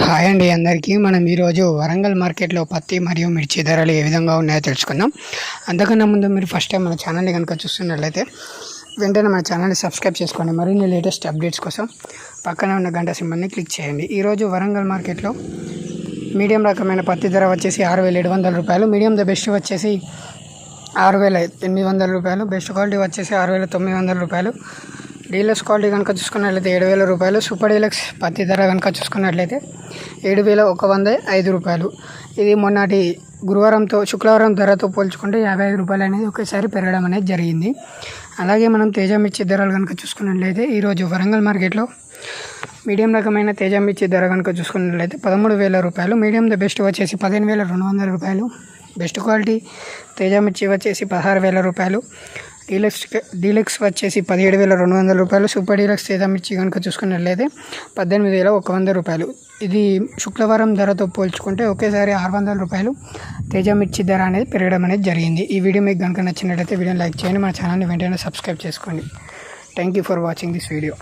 Hi అండి అందరికీ. మనం ఈరోజు వరంగల్ మార్కెట్లో పత్తి మరియు మిర్చి ధరలు ఏ విధంగా ఉన్నాయో తెలుసుకుందాం. అంతకన్నా ముందు మీరు ఫస్ట్ టైం మన ఛానల్ని కనుక చూస్తున్నట్లయితే వెంటనే మన ఛానల్ని సబ్స్క్రైబ్ చేసుకోండి. మరిన్ని లేటెస్ట్ అప్డేట్స్ కోసం పక్కన ఉన్న గంట సింబల్ని క్లిక్ చేయండి. ఈరోజు వరంగల్ మార్కెట్లో మీడియం రకమైన పత్తి ధర వచ్చేసి 6,700 రూపాయలు, మీడియం ద బెస్ట్ వచ్చేసి 6,800 రూపాయలు, బెస్ట్ క్వాలిటీ వచ్చేసి 6,900 రూపాయలు, డీలక్స్ క్వాలిటీ కనుక చూసుకున్నట్లయితే 7,000 రూపాయలు, సూపర్ డీలక్స్ పత్తి ధర కనుక చూసుకున్నట్లయితే 7,105 రూపాయలు. ఇది మొన్నటి గురువారంతో శుక్రవారం ధరతో పోల్చుకుంటే 55 రూపాయలు అనేది ఒకేసారి పెరగడం అనేది జరిగింది. అలాగే మనం తేజ మిర్చి ధరలు కనుక చూసుకున్నట్లయితే ఈరోజు వరంగల్ మార్కెట్లో మీడియం రకమైన తేజ మిర్చి ధర కనుక చూసుకున్నట్లయితే 13,000 రూపాయలు, మీడియం ద బెస్ట్ వచ్చేసి 15,200 రూపాయలు, బెస్ట్ క్వాలిటీ తేజ మిర్చి వచ్చేసి 16,000 రూపాయలు, డీలక్స్ వచ్చేసి 17,200 రూపాయలు, సూపర్ డీలక్స్ తేజ మిర్చి కనుక చూసుకున్నట్లయితే 18,100 రూపాయలు. ఇది శుక్రవారం ధరతో పోల్చుకుంటే ఒకేసారి 600 రూపాయలు తేజ మిర్చి ధర అనేది పెరగడం అనేది జరిగింది. ఈ వీడియో మీకు కనుక నచ్చినట్లయితే వీడియోని లైక్ చేయండి, మన ఛానల్ని వెంటనే సబ్స్క్రైబ్ చేసుకోండి. Thank you for watching this video.